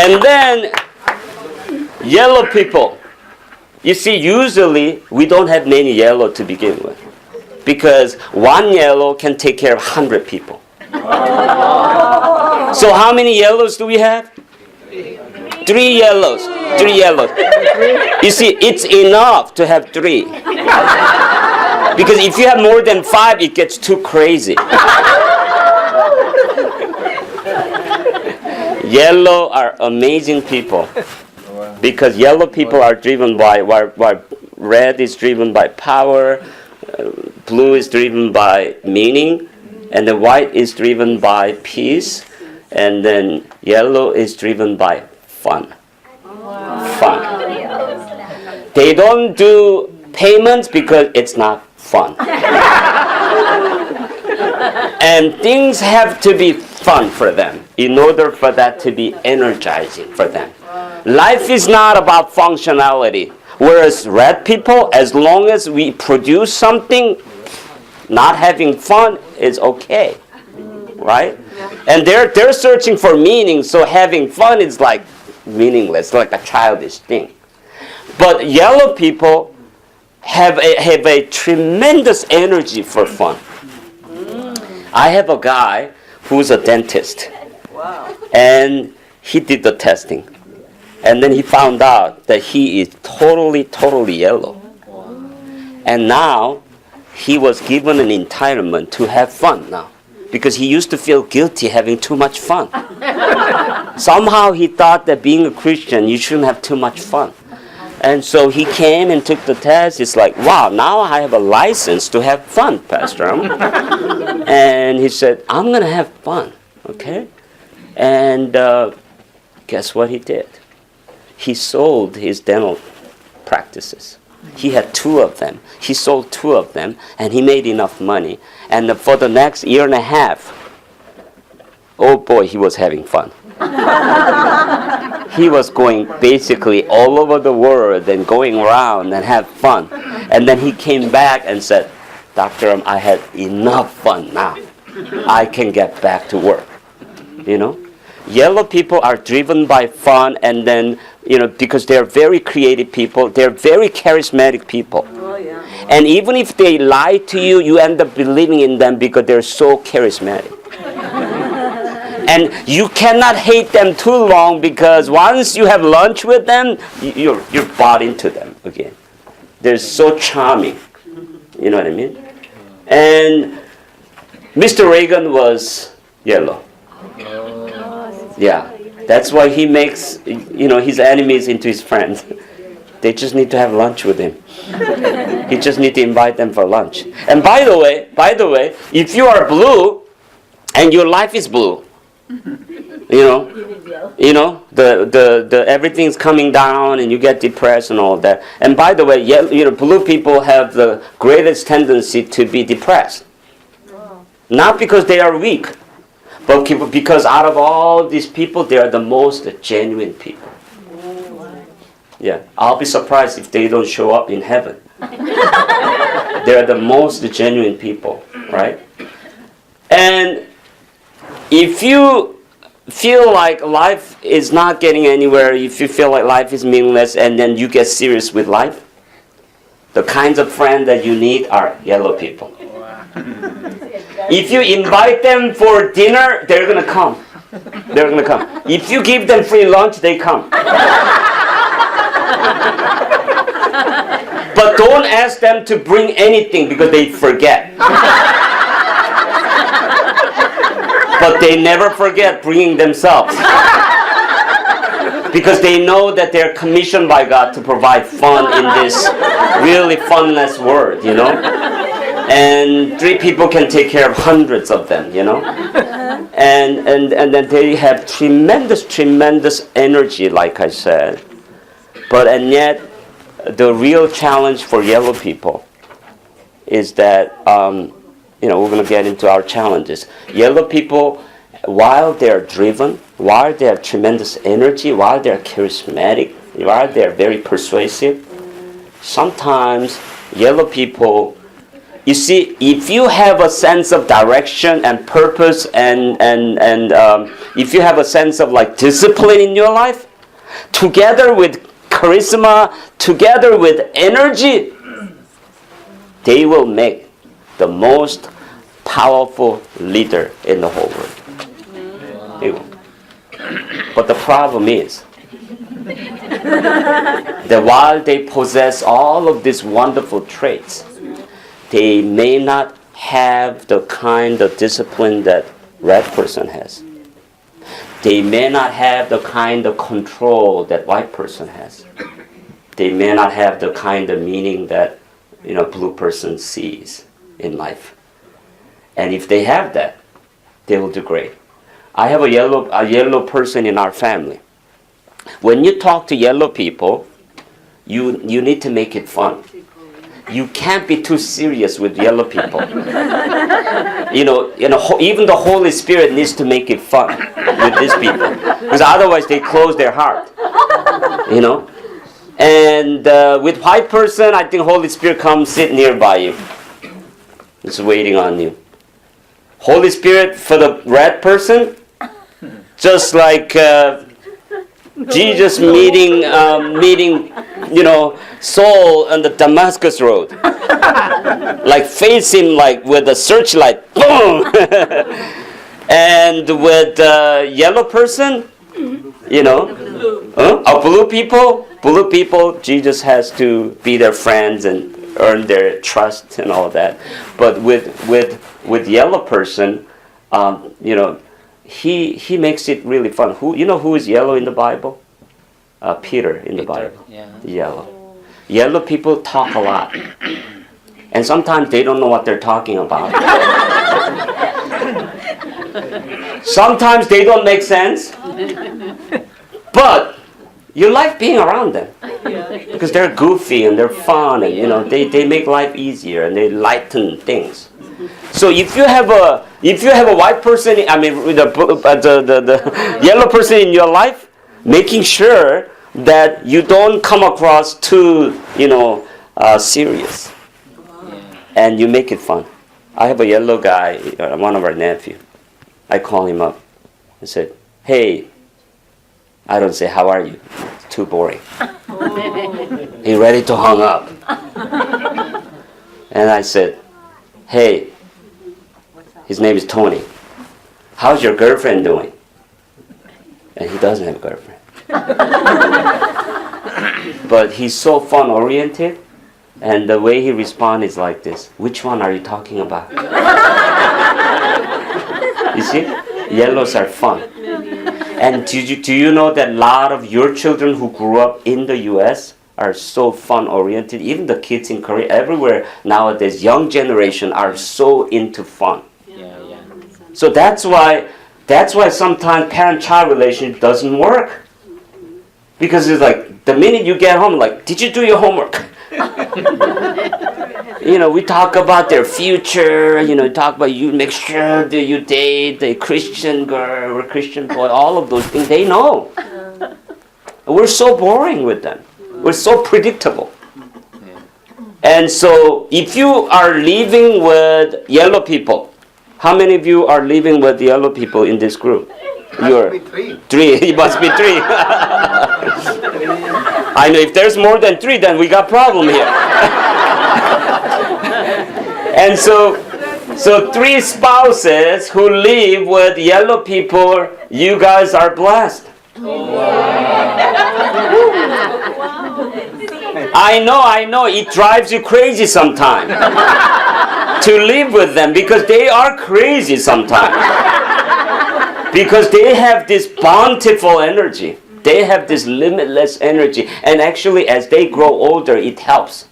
And then yellow people. You see, usually we don't have many yellow to begin with, because one yellow can take care of 100 people. So how many yellows do we have? 3 yellows. 3 yellows. You see, it's enough to have 3. Because if you have more than 5, it gets too crazy. Yellow are amazing people. Because yellow people are driven by, while red is driven by power, blue is driven by meaning, and the white is driven by peace, and then yellow is driven by fun. Fun. They don't do payments because it's not fun. And things have to be fun for them in order for that to be energizing for them. Life is not about functionality. Whereas red people, as long as we produce something, not having fun is okay. Right? And they're searching for meaning, so having fun is like meaningless, like a childish thing. But yellow people have a tremendous energy for fun. I have a guy who's a dentist. And he did the testing. And then he found out that he is totally yellow. And now he was given an entitlement to have fun now. Because he used to feel guilty having too much fun. Somehow he thought that being a Christian, you shouldn't have too much fun. And so he came and took the test. It's like, wow, now I have a license to have fun, Pastor. And he said, I'm going to have fun, okay? And guess what he did? He sold his dental practices. He had 2 of them. He sold 2 of them, and he made enough money. And for the next year and a half, oh boy, he was having fun. He was going basically all over the world and going around and have fun. And then he came back and said, Doctor, I had enough fun now. I can get back to work. You know? Yellow people are driven by fun, and then, because they're very creative people, they're very charismatic people. Oh, yeah. And even if they lie to you, you end up believing in them because they're so charismatic. And you cannot hate them too long, because once you have lunch with them, you're bought into them again. They're so charming. You know what I mean? And Mr. Reagan was yellow. Yeah, that's why he makes, his enemies into his friends. They just need to have lunch with him. He just need to invite them for lunch. And by the way, if you are blue and your life is blue, the everything's coming down and you get depressed and all that. And by the way, blue people have the greatest tendency to be depressed. Not because they are weak, but because out of all these people, they are the most genuine people. Yeah, I'll be surprised if they don't show up in heaven. They are the most genuine people, right? And if you feel like life is not getting anywhere, if you feel like life is meaningless, and then you get serious with life, the kinds of friends that you need are yellow people. If you invite them for dinner, they're going to come. They're going to come. If you give them free lunch, they come. But don't ask them to bring anything because they forget. But they never forget bringing themselves. Because they know that they're commissioned by God to provide fun in this really funless world, And 3 people can take care of hundreds of them, And then they have tremendous energy, like I said. And yet, the real challenge for yellow people is that, we're going to get into our challenges. Yellow people, while they're driven, while they have tremendous energy, while they're charismatic, while they're very persuasive, sometimes yellow people you see, if you have a sense of direction and purpose, and if you have a sense of like discipline in your life, together with charisma, together with energy, they will make the most powerful leader in the whole world. They will. But the problem is that while they possess all of these wonderful traits, they may not have the kind of discipline that red person has. They may not have the kind of control that white person has. They may not have the kind of meaning that blue person sees in life. And if they have that, they will do great. I have a yellow person in our family. When you talk to yellow people, you need to make it fun. You can't be too serious with yellow people. Even the Holy Spirit needs to make it fun with these people, because otherwise they close their heart. And with white person, I think Holy Spirit comes sit nearby you. It's waiting on you. Holy Spirit for the red person, just like Jesus meeting Saul on the Damascus road, like face him like with a searchlight, boom. And with yellow person, blue people, Jesus has to be their friends and earn their trust and all that. But with yellow person, he makes it really fun. Who is yellow in the Bible? Peter in the Bible. Yeah. Yellow people talk a lot. And sometimes they don't know what they're talking about. Sometimes they don't make sense. But you like being around them. Because they're goofy and they're fun and they make life easier and they lighten things. So if you have a white person, the yellow person in your life, making sure that you don't come across too serious, and you make it fun. I have a yellow guy, one of our nephew. I call him up and said, "Hey," I don't say, "How are you?" It's too boring. He ready to hang up. And I said, "Hey," his name is Tony. "How's your girlfriend doing?" And he doesn't have a girlfriend. But he's so fun-oriented, and the way he responds is like this: "Which one are you talking about?" You see? Yellows are fun. And do you know that a lot of your children who grew up in the U.S. are so fun-oriented? Even the kids in Korea, everywhere nowadays, young generation are so into fun. So that's why sometimes parent-child relationship doesn't work. Because it's like, the minute you get home, like, "Did you do your homework?" We talk about their future, talk about you make sure that you date a Christian girl or Christian boy, all of those things, they know. We're so boring with them. We're so predictable. And so, if you are living with yellow people, how many of you are living with yellow people in this group? You're three. It must be three. I know if there's more than three, then we got problem here. And so three spouses who live with yellow people, you guys are blessed. I know. It drives you crazy sometimes to live with them, because they are crazy sometimes. Because they have this bountiful energy. They have this limitless energy. And actually, as they grow older, it helps.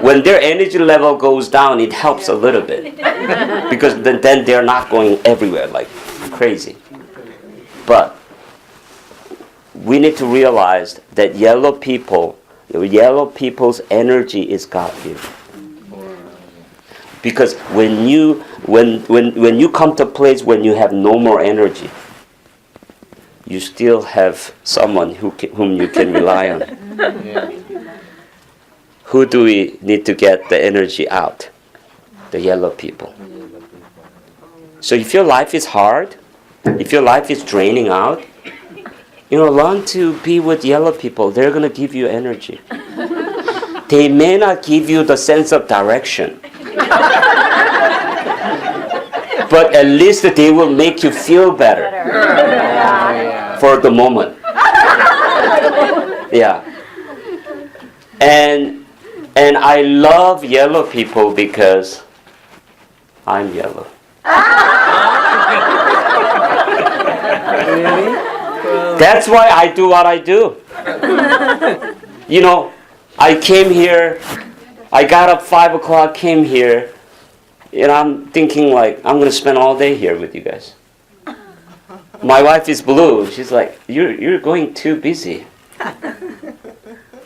When their energy level goes down, it helps a little bit. Because then they're not going everywhere like crazy. But we need to realize that yellow people's energy is God-given. Because when you come to a place when you have no more energy, you still have someone whom you can rely on. Who do we need to get the energy out? The yellow people. So if your life is hard, if your life is draining out, learn to be with yellow people. They're going to give you energy. They may not give you the sense of direction, but at least they will make you feel better for the moment. Yeah. And I love yellow people because I'm yellow. That's why I do what I do. I came here, I got up 5 o'clock, came here, and I'm thinking like, I'm going to spend all day here with you guys. My wife is blue. She's like, you're going too busy.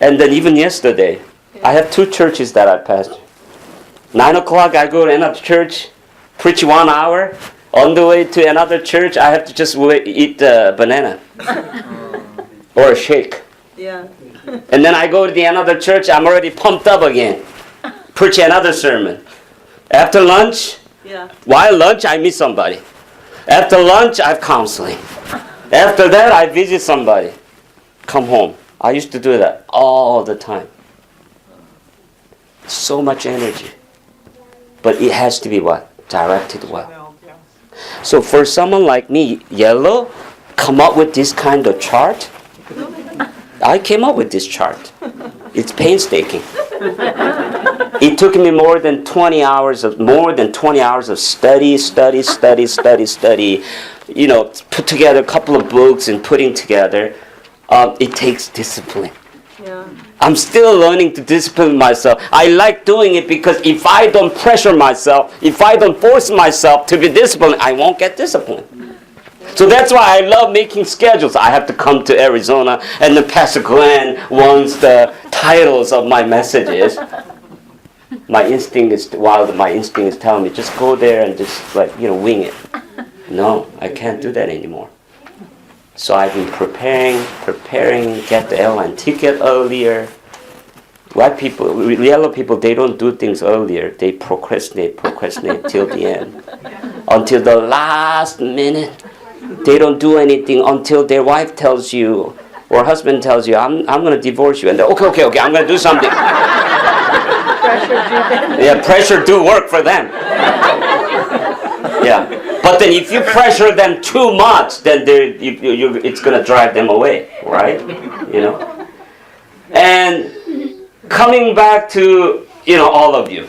And then even yesterday, I have 2 churches that I passed. 9 o'clock, I go to another church, preach 1 hour. On the way to another church, I have to just eat a banana or a shake. Yeah. And then I go to the another church, I'm already pumped up again. Preach another sermon. After lunch, while lunch, I meet somebody. After lunch, I have counseling. After that, I visit somebody. Come home. I used to do that all the time. So much energy. But it has to be what? Directed well. So for someone like me, yellow, come up with this kind of chart. I came up with this chart. It's painstaking. It took me more than 20 hours of study. Put together a couple of books and putting together. It takes discipline. Yeah. I'm still learning to discipline myself. I like doing it because if I don't pressure myself, if I don't force myself to be disciplined, I won't get disciplined. So that's why I love making schedules. I have to come to Arizona, and then Pastor Glenn wants the titles of my messages. My instinct is telling me, just go there and just wing it. No, I can't do that anymore. So I've been preparing, get the airline ticket earlier. White people, yellow people, they don't do things earlier. They procrastinate till the end. Until the last minute. They don't do anything until their wife tells you, or husband tells you, I'm going to divorce you. And they're, okay, I'm going to do something. Pressure do work for them. Yeah. But then if you pressure them too much, then it's going to drive them away, right? And coming back to, all of you,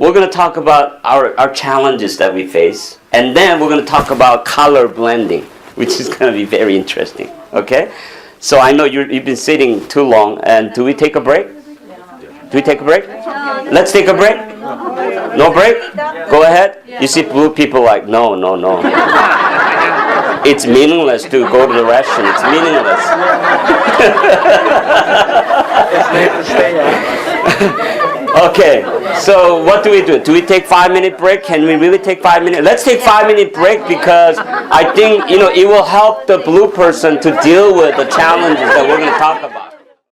we're going to talk about our challenges that we face. And then we're going to talk about color blending, which is going to be very interesting, okay? So I know you've been sitting too long, and do we take a break? Do we take a break? Let's take a break. No break? Go ahead. You see blue people like, no. It's meaningless to go to the restroom. It's meaningless. Okay, so what do we do? Do we take 5-minute break? Can we really take 5 minutes? Let's take 5-minute break because I think, it will help the blue person to deal with the challenges that we're going to talk about.